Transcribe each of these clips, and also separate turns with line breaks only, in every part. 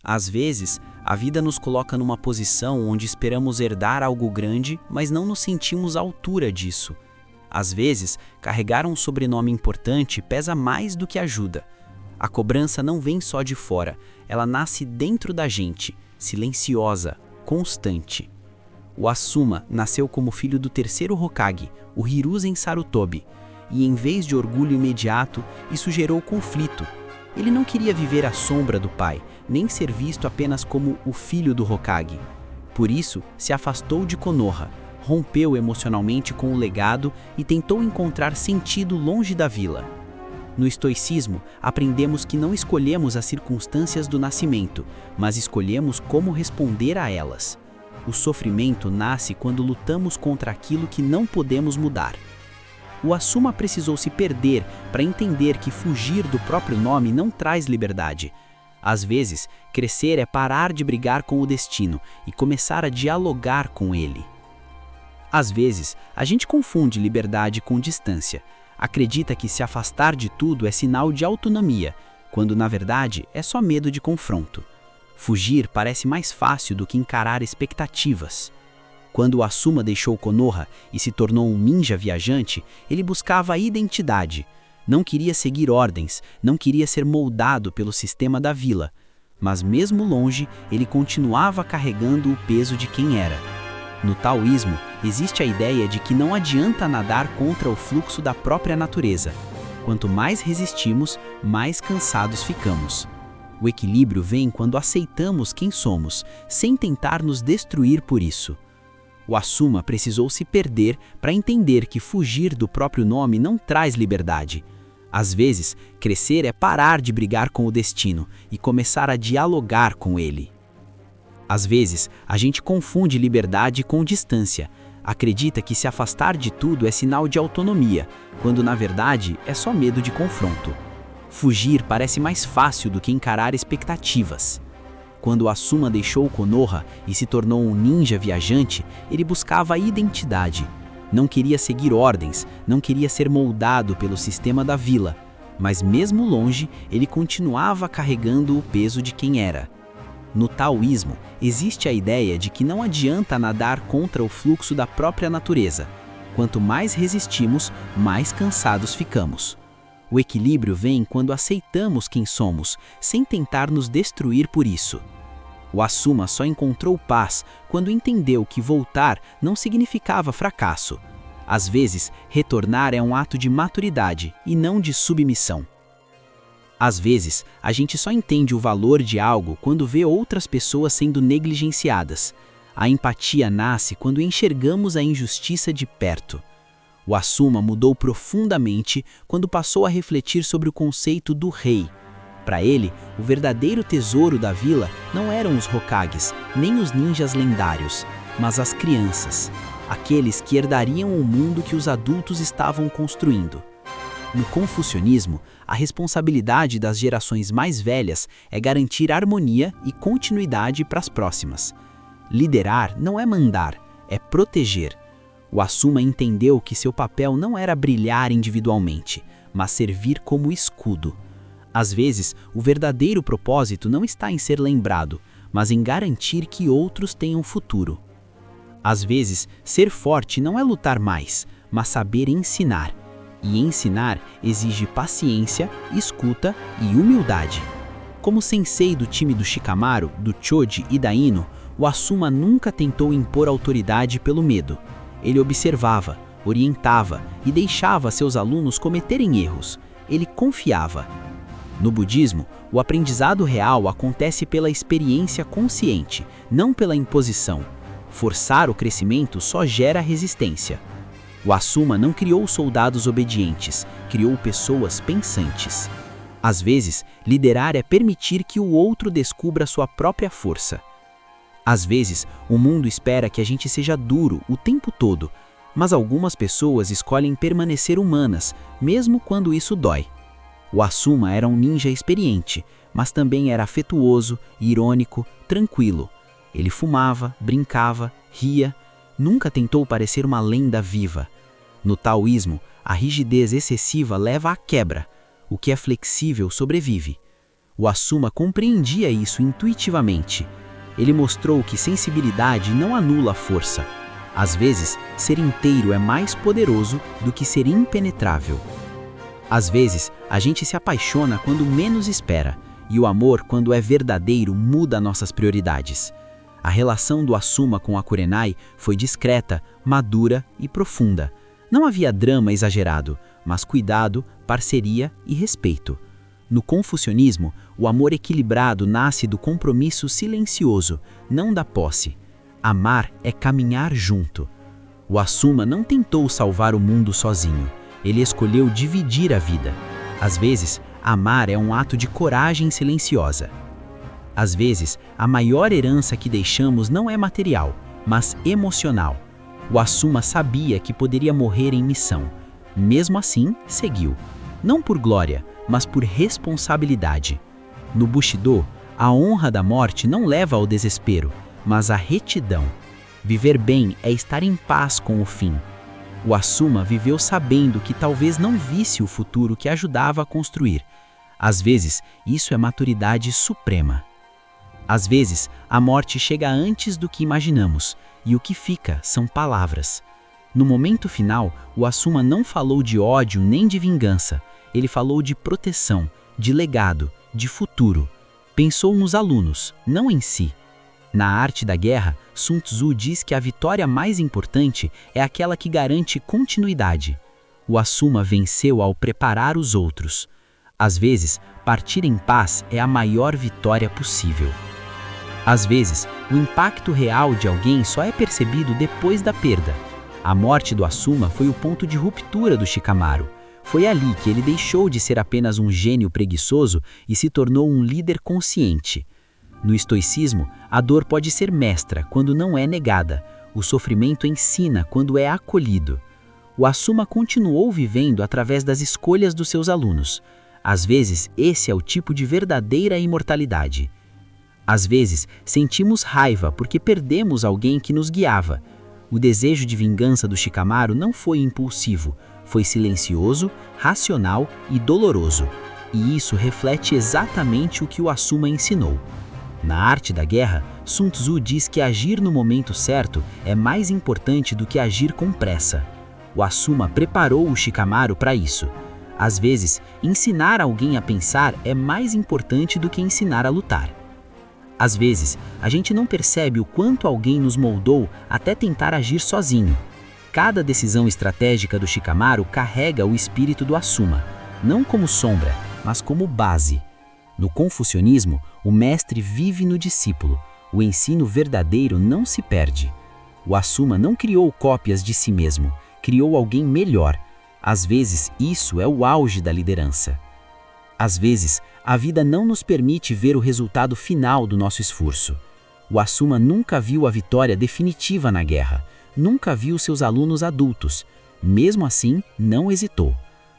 Às vezes, a vida nos coloca numa posição onde esperamos herdar algo grande, mas não nos sentimos à altura disso. Às vezes, carregar um sobrenome importante pesa mais do que ajuda. A cobrança não vem só de fora, ela nasce dentro da gente, silenciosa, constante. O Asuma nasceu como filho do terceiro Hokage, o Hiruzen Sarutobi, e em vez de orgulho imediato, isso gerou conflito. Ele não queria viver à sombra do pai, nem ser visto apenas como o filho do Hokage. Por isso, se afastou de Konoha, rompeu emocionalmente com o legado e tentou encontrar sentido longe da vila. No estoicismo, aprendemos que não escolhemos as circunstâncias do nascimento, mas escolhemos como responder a elas. O sofrimento nasce quando lutamos contra aquilo que não podemos mudar. O Asuma precisou se perder para entender que fugir do próprio nome não traz liberdade. Às vezes, crescer é parar de brigar com o destino e começar a dialogar com ele. Às vezes, a gente confunde liberdade com distância. Acredita que se afastar de tudo é sinal de autonomia, quando na verdade é só medo de confronto. Fugir parece mais fácil do que encarar expectativas. Quando o Asuma deixou Konoha e se tornou um ninja viajante, ele buscava a identidade. Não queria seguir ordens, não queria ser moldado pelo sistema da vila. Mas mesmo longe, ele continuava carregando o peso de quem era. No taoísmo, existe a ideia de que não adianta nadar contra o fluxo da própria natureza. Quanto mais resistimos, mais cansados ficamos. O equilíbrio vem quando aceitamos quem somos, sem tentar nos destruir por isso. O Asuma precisou se perder para entender que fugir do próprio nome não traz liberdade. Às vezes, crescer é parar de brigar com o destino e começar a dialogar com ele. Às vezes, a gente confunde liberdade com distância. Acredita que se afastar de tudo é sinal de autonomia, quando na verdade é só medo de confronto. Fugir parece mais fácil do que encarar expectativas. Quando o Asuma deixou Konoha e se tornou um ninja viajante, ele buscava a identidade. Não queria seguir ordens, não queria ser moldado pelo sistema da vila, mas mesmo longe, ele continuava carregando o peso de quem era. No taoísmo, existe a ideia de que não adianta nadar contra o fluxo da própria natureza. Quanto mais resistimos, mais cansados ficamos. O equilíbrio vem quando aceitamos quem somos, sem tentar nos destruir por isso. O Asuma só encontrou paz quando entendeu que voltar não significava fracasso. Às vezes, retornar é um ato de maturidade e não de submissão. Às vezes, a gente só entende o valor de algo quando vê outras pessoas sendo negligenciadas. A empatia nasce quando enxergamos a injustiça de perto. O Asuma mudou profundamente quando passou a refletir sobre o conceito do rei. Para ele, o verdadeiro tesouro da vila não eram os Hokages, nem os ninjas lendários, mas as crianças, aqueles que herdariam o mundo que os adultos estavam construindo. No confucionismo, a responsabilidade das gerações mais velhas é garantir harmonia e continuidade para as próximas. Liderar não é mandar, é proteger. O Asuma entendeu que seu papel não era brilhar individualmente, mas servir como escudo. Às vezes, o verdadeiro propósito não está em ser lembrado, mas em garantir que outros tenham futuro. Às vezes, ser forte não é lutar mais, mas saber ensinar. E ensinar exige paciência, escuta e humildade. Como sensei do time do Shikamaru, do Choji e da Ino, o Asuma nunca tentou impor autoridade pelo medo. Ele observava, orientava e deixava seus alunos cometerem erros. Ele confiava. No budismo, o aprendizado real acontece pela experiência consciente, não pela imposição. Forçar o crescimento só gera resistência. O Asuma não criou soldados obedientes, criou pessoas pensantes. Às vezes, liderar é permitir que o outro descubra sua própria força. Às vezes, o mundo espera que a gente seja duro o tempo todo, mas algumas pessoas escolhem permanecer humanas, mesmo quando isso dói. O Asuma era um ninja experiente, mas também era afetuoso, irônico, tranquilo. Ele fumava, brincava, ria, nunca tentou parecer uma lenda viva. No taoísmo, a rigidez excessiva leva à quebra. O que é flexível sobrevive. O Asuma compreendia isso intuitivamente. Ele mostrou que sensibilidade não anula a força. Às vezes, ser inteiro é mais poderoso do que ser impenetrável. Às vezes, a gente se apaixona quando menos espera, e o amor, quando é verdadeiro, muda nossas prioridades. A relação do Asuma com a Kurenai foi discreta, madura e profunda. Não havia drama exagerado, mas cuidado, parceria e respeito. No confucionismo, o amor equilibrado nasce do compromisso silencioso, não da posse. Amar é caminhar junto. O Asuma não tentou salvar o mundo sozinho. Ele escolheu dividir a vida. Às vezes, amar é um ato de coragem silenciosa. Às vezes, a maior herança que deixamos não é material, mas emocional. O Asuma sabia que poderia morrer em missão. Mesmo assim, seguiu. Não por glória, mas por responsabilidade. No Bushido, a honra da morte não leva ao desespero, mas à retidão. Viver bem é estar em paz com o fim. O Asuma viveu sabendo que talvez não visse o futuro que ajudava a construir. Às vezes, isso é maturidade suprema. Às vezes, a morte chega antes do que imaginamos, e o que fica são palavras. No momento final, o Asuma não falou de ódio nem de vingança. Ele falou de proteção, de legado, de futuro. Pensou nos alunos, não em si. Na arte da guerra, Sun Tzu diz que a vitória mais importante é aquela que garante continuidade. O Asuma venceu ao preparar os outros. Às vezes, partir em paz é a maior vitória possível. Às vezes, o impacto real de alguém só é percebido depois da perda. A morte do Asuma foi o ponto de ruptura do Shikamaru. Foi ali que ele deixou de ser apenas um gênio preguiçoso e se tornou um líder consciente. No estoicismo, a dor pode ser mestra quando não é negada. O sofrimento ensina quando é acolhido. O Asuma continuou vivendo através das escolhas dos seus alunos. Às vezes, esse é o tipo de verdadeira imortalidade. Às vezes, sentimos raiva porque perdemos alguém que nos guiava. O desejo de vingança do Shikamaru não foi impulsivo, foi silencioso, racional e doloroso. E isso reflete exatamente o que o Asuma ensinou. Na arte da guerra, Sun Tzu diz que agir no momento certo é mais importante do que agir com pressa. O Asuma preparou o Shikamaru para isso. Às vezes, ensinar alguém a pensar é mais importante do que ensinar a lutar. Às vezes, a gente não percebe o quanto alguém nos moldou até tentar agir sozinho. Cada decisão estratégica do Shikamaru carrega o espírito do Asuma, não como sombra, mas como base. No confucionismo, o mestre vive no discípulo. O ensino verdadeiro não se perde. O Asuma não criou cópias de si mesmo, criou alguém melhor. Às vezes, isso é o auge da liderança. Às vezes, a vida não nos permite ver o resultado final do nosso esforço. O Asuma nunca viu a vitória definitiva na guerra, nunca viu seus alunos adultos. Mesmo assim, não hesitou.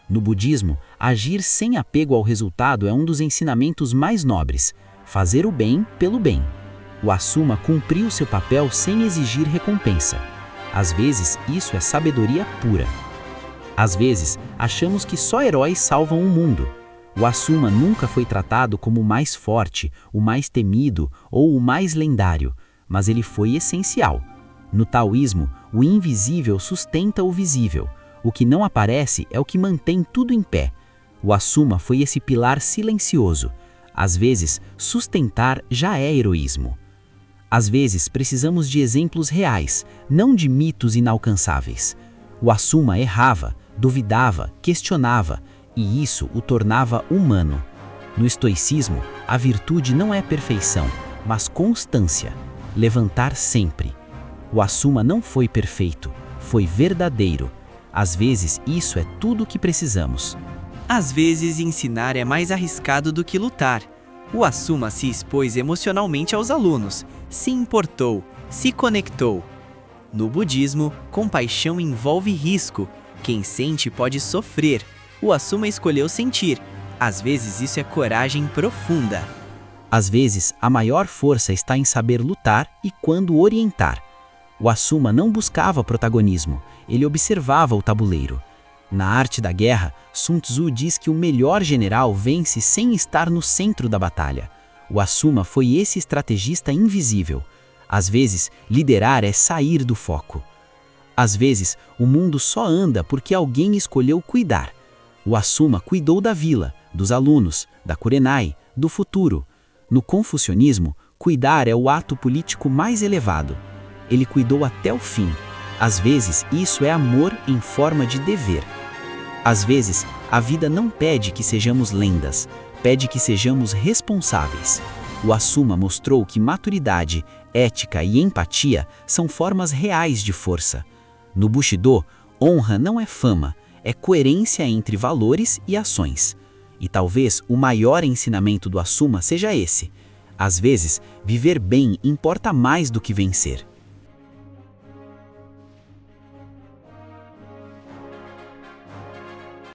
No budismo, agir sem apego ao resultado é um dos ensinamentos mais nobres. Fazer o bem pelo bem. O Asuma cumpriu seu papel sem exigir recompensa. Às vezes, isso é sabedoria pura. Às vezes, achamos que só heróis salvam o mundo. O Asuma nunca foi tratado como o mais forte, o mais temido ou o mais lendário, mas ele foi essencial. No taoísmo, o invisível sustenta o visível. O que não aparece é o que mantém tudo em pé. O Asuma foi esse pilar silencioso. Às vezes, sustentar já é heroísmo. Às vezes, precisamos de exemplos reais, não de mitos inalcançáveis. O Asuma errava, duvidava, questionava, e isso o tornava humano. No estoicismo, a virtude não é perfeição, mas constância. Levantar sempre. O Asuma não foi perfeito, foi verdadeiro. Às vezes, isso é tudo o que precisamos.
Às vezes, ensinar é mais arriscado do que lutar. O Asuma se expôs emocionalmente aos alunos, se importou, se conectou. No budismo, compaixão envolve risco. Quem sente pode sofrer. O Asuma escolheu sentir. Às vezes, isso é coragem profunda.
Às vezes, a maior força está em saber lutar e quando orientar. O Asuma não buscava protagonismo, ele observava o tabuleiro. Na Arte da Guerra, Sun Tzu diz que o melhor general vence sem estar no centro da batalha. O Assuma foi esse estrategista invisível. Às vezes, liderar é sair do foco. Às vezes, o mundo só anda porque alguém escolheu cuidar. O Assuma cuidou da vila, dos alunos, da Kurenai, do futuro. No confucionismo, cuidar é o ato político mais elevado. Ele cuidou até o fim. Às vezes, isso é amor em forma de dever. Às vezes, a vida não pede que sejamos lendas, pede que sejamos responsáveis. O Assuma mostrou que maturidade, ética e empatia são formas reais de força. No Bushido, honra não é fama, é coerência entre valores e ações. E talvez o maior ensinamento do Assuma seja esse. Às vezes, viver bem importa mais do que vencer.